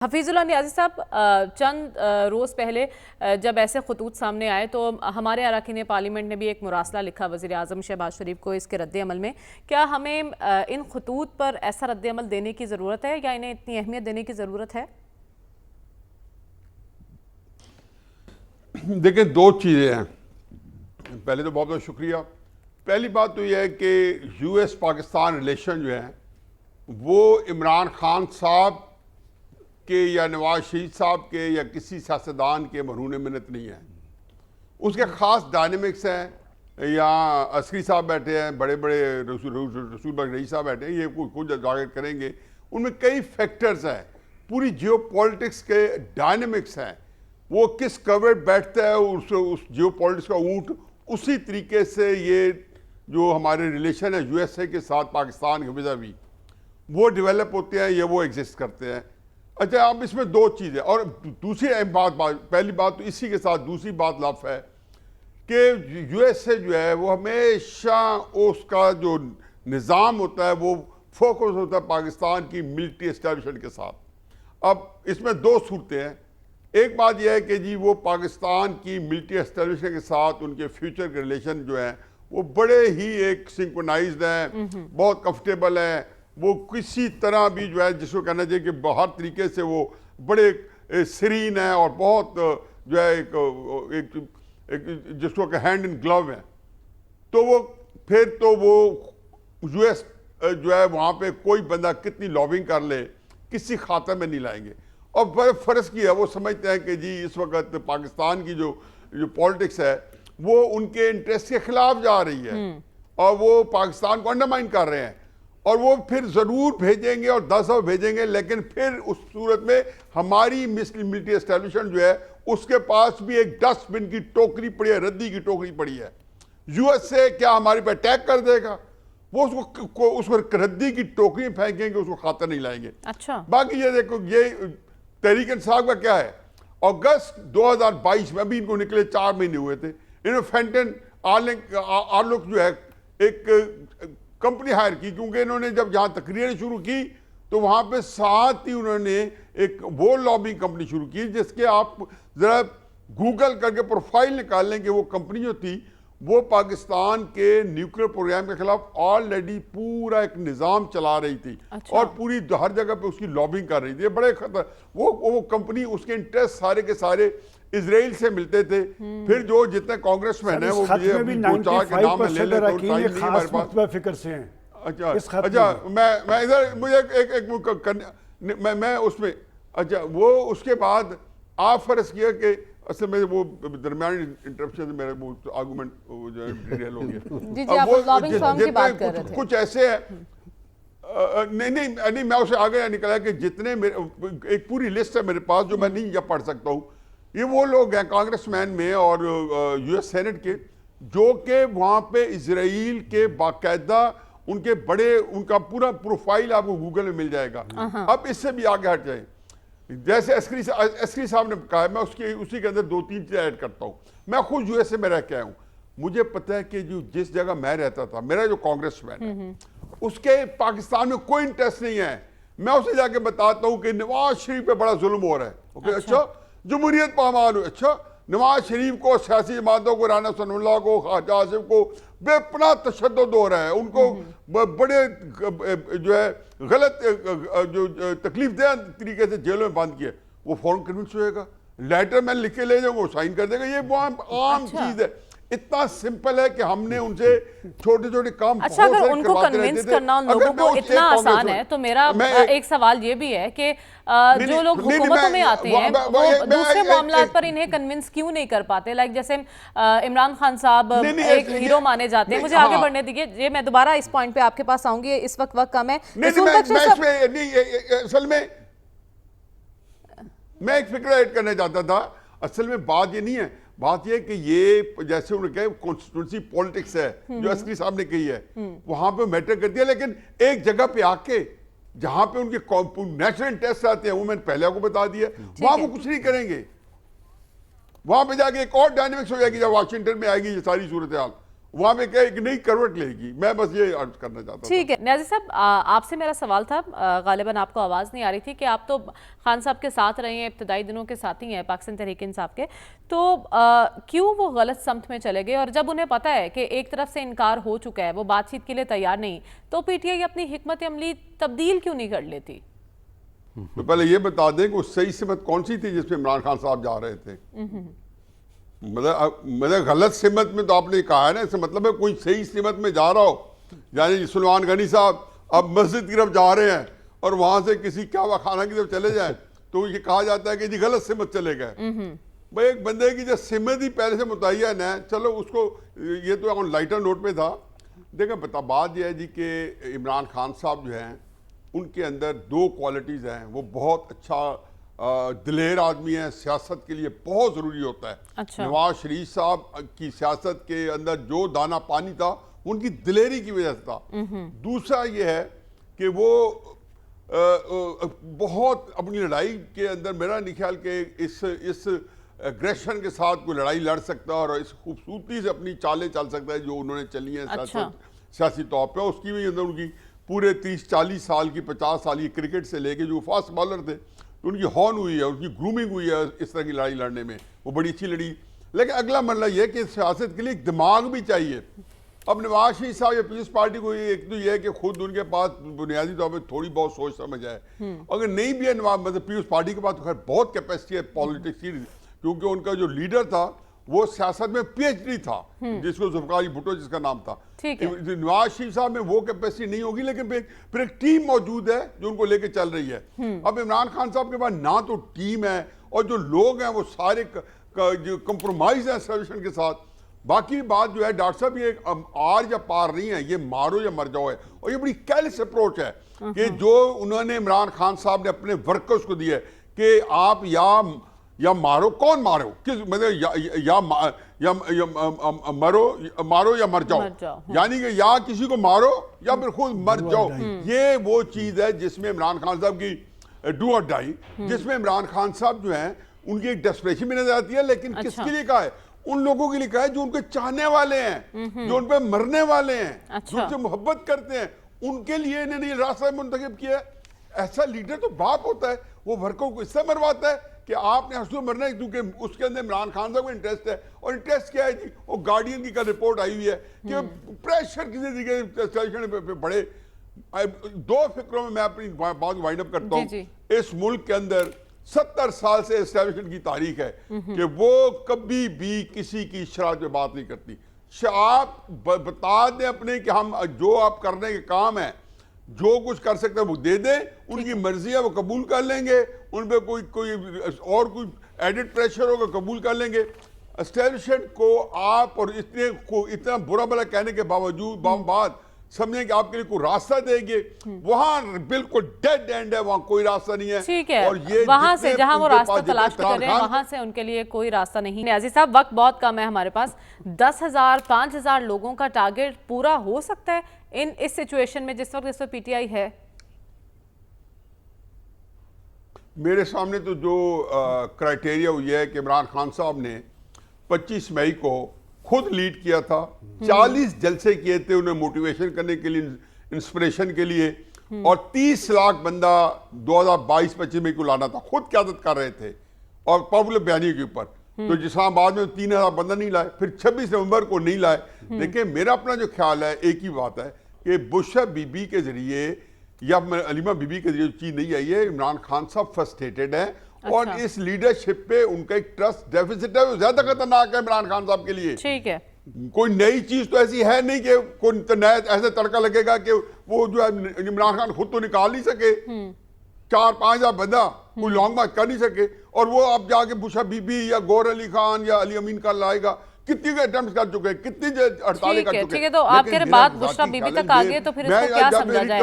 हफीजुल्लाह नियाज़ी साहब, चंद रोज़ पहले जब ऐसे खतूत सामने आए तो हमारे अरकान पार्लियामेंट ने भी एक मुरासला लिखा वज़ीर आज़म शहबाज शरीफ को इसके रद्द-ए-अमल में। क्या हमें इन खतूत पर ऐसा रद्द-ए-अमल देने की ज़रूरत है या इन्हें इतनी अहमियत देने की ज़रूरत है? देखिए, दो चीज़ें हैं। पहले तो बहुत बहुत शुक्रिया। पहली बात तो यह है कि यूएस पाकिस्तान रिलेशन जो है वो इमरान खान साहब के या नवाज शरीफ साहब के या किसी सियासतदान के मरहून मिन्नत नहीं है। उसके ख़ास डायनेमिक्स हैं। या अस्करी साहब बैठे हैं, बड़े बड़े रसूल बख्श रईस साहब बैठे हैं, ये कुछ जाकर करेंगे। उनमें कई फैक्टर्स हैं, पूरी जियो पॉलिटिक्स के डायनेमिक्स हैं। वो किस कवर बैठता है उस जियो पॉलिटिक्स का ऊँट, उसी तरीके से ये जो हमारे रिलेशन है यूएसए के साथ पाकिस्तान के विज़ावी वो डेवलप होते हैं या वो एग्जिस्ट करते हैं। अच्छा, अब इसमें दो चीज़ें और दूसरी अहम बात पहली बात तो इसी के साथ दूसरी बात लफ है कि यूएसए जो है वो हमेशा उसका जो निज़ाम होता है वो फोकस होता है पाकिस्तान की मिलिट्री एस्टेब्लिशमेंट के साथ। अब इसमें दो सूरतें हैं। एक बात यह है कि जी वो पाकिस्तान की मिलिट्री एस्टेब्लिशमेंट के साथ उनके फ्यूचर के रिलेशन जो हैं वो बड़े ही एक सिंक्रोनाइज्ड हैं, बहुत कंफर्टेबल हैं। वो किसी तरह भी जो है जिसको कहना चाहिए कि हर तरीके से वो बड़े सीरीन है और बहुत जो है एक जिसको कि हैंड इन ग्लव है। तो वो फिर तो वो यूएस जो है वहाँ पे कोई बंदा कितनी लॉबिंग कर ले किसी खाते में नहीं लाएंगे। और बड़े फ़र्ज किया वो समझते हैं कि जी इस वक्त पाकिस्तान की जो पॉलिटिक्स है वो उनके इंटरेस्ट के खिलाफ जा रही है और वो पाकिस्तान को अंडरमाइन कर रहे हैं और वो फिर ज़रूर भेजेंगे और 10 भेजेंगे, लेकिन फिर उस सूरत में हमारी मिलिट्री एस्टेब्लिशमेंट जो है उसके पास भी एक डस्टबिन की टोकरी पड़ी है, रद्दी की टोकरी पड़ी है। यूएसए क्या हमारे पे अटैक कर देगा? वो उसको रद्दी की टोकरी फेंकेंगे, उसको खाता नहीं लाएंगे। अच्छा, बाकी ये देखो, ये तहरीक इंसाफ का क्या है, अगस्त 2022 में अभी इनको निकले 4 महीने हुए थे, इन्होंने फेंटन आर्लुक जो है एक कंपनी हायर की, क्योंकि इन्होंने जब यहाँ तकरीरें शुरू की तो वहाँ पे साथ ही उन्होंने एक वो लॉबिंग कंपनी शुरू की जिसके आप ज़रा गूगल करके प्रोफाइल निकाल लें कि वो कंपनी जो थी वो पाकिस्तान के न्यूक्लियर प्रोग्राम के खिलाफ ऑलरेडी पूरा एक निज़ाम चला रही थी। अच्छा। और पूरी हर जगह पे उसकी लॉबिंग कर रही थी। ये बड़े खतर वो कंपनी, उसके इंटरेस्ट सारे के सारे इजराइल से मिलते थे। फिर जो जितने कांग्रेसमैन है वो मुझे पहुंचा के नाम ले ले तो टाइम नहीं हमारे पास फिक्र से हैं। अच्छा मैं इधर मुझे मैं उसमें अच्छा वो उसके बाद आप फर्ज किया कि असल में वो दरमियानी इंटरप्शन से मेरा वो आर्गुमेंट जो है डिटेल हो गया। कुछ ऐसे है नहीं मैं उसे आगे निकला कि जितने एक पूरी लिस्ट है मेरे पास जो मैं नहीं जब पढ़ सकता हूँ। ये वो लोग हैं कांग्रेसमैन में और यूएस सेनेट के जो कि वहाँ पे इजराइल के बाकायदा उनके बड़े उनका पूरा प्रोफाइल आपको गूगल में मिल जाएगा। अब इससे भी आगे हट जाए, जैसे अस्करी साहब ने कहा, मैं उसी के अंदर 2-3 चीज़ें ऐड करता हूँ। मैं खुद यूएसए में रह के आया हूँ, मुझे पता है कि जो जिस जगह मैं रहता था मेरा जो कांग्रेसमैन है उसके पाकिस्तान में कोई इंटरेस्ट नहीं है। मैं उसे जाके बताता हूँ कि नवाज शरीफ पे बड़ा जुल्म हो रहा है। ओके, अच्छा जमहूरियत पामाल हो, अच्छा नवाज शरीफ को, सियासी जमातों को, राना सनाउल्लाह को, ख्वाजा आसिफ को बेपनाह तशद्दुद हो रहा है, उनको बड़े जो है गलत जो तकलीफ दे तरीके से जेलों में बंद किया। वो फौरन कन्विंस होएगा, लेटर मैं लिख के ले जाऊंगा, वो साइन कर देगा। ये आम चीज है, इतना सिंपल है कि हमने उनसे छोटे छोटे काम अच्छा अगर उनको कन्विंस करना लोगों को इतना आसान है तो मेरा एक सवाल ये भी है कि जो लोग हुकूमतों में आते हैं वो दूसरे मामलात पर इन्हें कन्विंस क्यों नहीं कर पाते? लाइक जैसे इमरान खान साहब एक हीरो माने जाते हैं। मुझे आगे बढ़ने दीजिए, ये मैं दोबारा इस पॉइंट पे आपके पास आऊंगी, इस वक्त कम है। असल में मैं एक फिक्र ऐड करना चाहता था। असल में बात ये नहीं है, बात यह कि ये जैसे उन्होंने कहा कॉन्स्टिट्यूंसी पॉलिटिक्स है जो अस्करी साहब ने कही है वहां पे मैटर करती है, लेकिन एक जगह पे आके जहां पे उनके नेशनल इंटरेस्ट आते हैं वो मैंने पहले आपको बता दिया, वहां वो कुछ नहीं करेंगे। वहां पे जाके एक और डायनेमिक्स हो जाएगी जब वाशिंगटन में आएगी ये सारी सूरत हाल। वहां पे क्या एक नई करवट लेगी। मैं बस ये अर्ज करना चाहता हूँ। ठीक है न्याजी साहब, आपसे मेरा सवाल था, गालिबन आपको आवाज़ नहीं आ रही थी कि आप तो खान साहब के साथ रहे हैं, इब्तदाई दिनों के साथी हैं पाकिस्तान तहरीक इंसाफ के, तो क्यों वो गलत समत में चले गए? और जब उन्हें पता है कि एक तरफ से इनकार हो चुका है, वो बातचीत के लिए तैयार नहीं, तो पीटीआई अपनी हिकमत अमली तब्दील क्यों नहीं कर लेती? तो पहले ये बता दें कि उस सही सिमत कौन सी थी जिसमें इमरान खान साहब जा रहे थे? मतलब गलत सिमत में तो आपने कहा है ना, इससे मतलब है कोई सही सिमत में जा रहा हो, यानी सलमान गनी साहब अब मस्जिद की तरफ जा रहे हैं और वहां से किसी क्या खाना की तरफ चले जाए तो ये कहा जाता है कि जी गलत सिमत चले गए। भाई एक बंदे की जो सिमत ही पहले से मुतय्यन है, चलो उसको, ये तो ऑन लाइटर नोट पे था। देखें बता बात यह है जी कि इमरान खान साहब जो हैं उनके अंदर दो क्वालिटीज़ हैं। वो बहुत अच्छा दिलेर आदमी है, सियासत के लिए बहुत ज़रूरी होता है। अच्छा। नवाज शरीफ साहब की सियासत के अंदर जो दाना पानी था उनकी दिलेरी की वजह से था। दूसरा ये है कि वो बहुत अपनी लड़ाई के अंदर, मेरा नहीं ख्याल कि इस एग्रेशन के साथ कोई लड़ाई लड़ सकता है और इस खूबसूरती से अपनी चालें चल सकता है जो उन्होंने चली हैं। अच्छा। सियासी तौर पर उसकी वजह से उनकी पूरे 30-40 साल की 50 साल की क्रिकेट से लेके जो फास्ट बॉलर थे तो उनकी हॉर्न हुई है, उनकी ग्रूमिंग हुई है इस तरह की लड़ाई लड़ने में, वो बड़ी अच्छी लड़ी। लेकिन अगला मरला ये कि सियासत के लिए एक दिमाग भी चाहिए। अब नवाज शरीफ साहब या पीपल्स पार्टी को एक तो ये है कि खुद उनके पास बुनियादी तौर पर थोड़ी बहुत सोच समझ आए, अगर नहीं भी है नवाज, मतलब पीपल्स पार्टी के पास तो खैर बहुत कैपेसिटी है पॉलिटिक्स की, क्योंकि उनका जो लीडर था वो सियासत में PhD था, जिसको जुल्फिकार भुट्टो जिसका नाम था। नवाज शरीफ साहब में वो कैपेसिटी नहीं होगी, लेकिन फिर एक टीम मौजूद है जो उनको लेके चल रही है। अब इमरान खान साहब के पास ना तो टीम है और जो लोग हैं वो सारे जो कंप्रोमाइज है एस्टेब्लिशमेंट के साथ। बाकी बात जो है डॉक्टर साहब, ये आर या पार नहीं है, ये मारो या मर जाओ है। और ये बड़ी कैलस अप्रोच है कि जो उन्होंने इमरान खान साहब ने अपने वर्कर्स को दिया है कि आप या मारो, कौन मारो, किस मतलब या मारो या मर जाओ, यानी कि या किसी को मारो या फिर खुद मर जाओ। ये वो चीज है जिसमें इमरान खान साहब की डू और डाई, जिसमें इमरान खान साहब जो हैं उनकी एक डेस्परेशन भी नजर आती है। लेकिन किसके लिए कहा है? उन लोगों के लिए कहा है जो उनके चाहने वाले हैं, जो उन पे मरने वाले हैं, जो उनसे मोहब्बत करते हैं, उनके लिए इन्होंने ये रास्ता मुंतखब किया। ऐसा लीडर तो बाप होता है, वो वर्करों को इससे मरवाता है कि आपने हंसू मरना है, क्योंकि उसके अंदर इमरान खान साहब को इंटरेस्ट है। और इंटरेस्ट क्या है जी? वो गार्डियन की कल रिपोर्ट आई हुई है कि प्रेशर किसी तरीके पे पड़े। दो फिक्रों में मैं अपनी बात वाइंड अप करता हूँ। इस मुल्क के अंदर 70 साल से एस्टेब्लिशमेंट की तारीख है कि वो कभी भी किसी की शरारत पे बात नहीं करती। आप बता दें अपने कि हम जो आप करने के काम है, जो कुछ कर सकते हैं वो दे दें, उनकी मर्जी है वो कबूल कर लेंगे, उन पर कोई और कोई एडिड प्रेशर होगा कबूल कर लेंगे। एस्टेब्लिशमेंट को आप और इतना बुरा भला कहने के बाद समझें कि आपके लिए कोई रास्ता देंगे, वहां बिल्कुल डेड एंड है, वहां कोई रास्ता नहीं है। ठीक है, और ये वहां से जहां वो रास्ता तलाश कर रहे हैं वहां से उनके लिए कोई रास्ता नहीं है। अजीज साहब, वक्त बहुत कम है हमारे पास। 10,000 5,000 लोगों का टारगेट पूरा हो सकता है इस सिचुएशन में जिस वक्त इस पर पीटीआई है? मेरे सामने तो जो क्राइटेरिया हुई है कि इमरान खान साहब ने 25 मई को खुद लीड किया था, 40 जलसे किए थे उन्हें मोटिवेशन करने के लिए, इंस्पिरेशन के लिए, और 30 लाख बंदा 2022-25 में को लाना था, खुद क़यादत कर रहे थे और पॉपुलर बयानी के ऊपर। तो जिस्लामाबाद में 3,000 बंदा नहीं लाए, फिर 26 नवंबर को नहीं लाए। देखिए मेरा अपना जो ख्याल है एक ही बात है कि बुशरा बीबी के जरिए या अलीमा बीबी के जरिए चीज नहीं आई है। इमरान खान साहब फ्रस्ट्रेटेड है। अच्छा। और इस लीडरशिप पे उनका एक ट्रस्ट डेफिसिट है, वो ज्यादा खतरनाक है इमरान खान साहब के लिए। ठीक है, कोई नई चीज तो ऐसी है नहीं कि कोई नया ऐसा तड़का लगेगा कि वो जो है इमरान खान खुद तो निकाल नहीं सके, 4-5 हजार बंदा कोई लॉन्ग मार्च कर नहीं सके, और वो अब जाके बुशरा बीबी या गौर अली खान या अली अमीन का लाएगा। कितनी अटेम्प्ट कर चुके हैं, कितनी हड़तालें कर चुके हैं। ठीक है, तो आपके बात बुशरा बीबी तक आ गई तो फिर इसको क्या समझा जाए?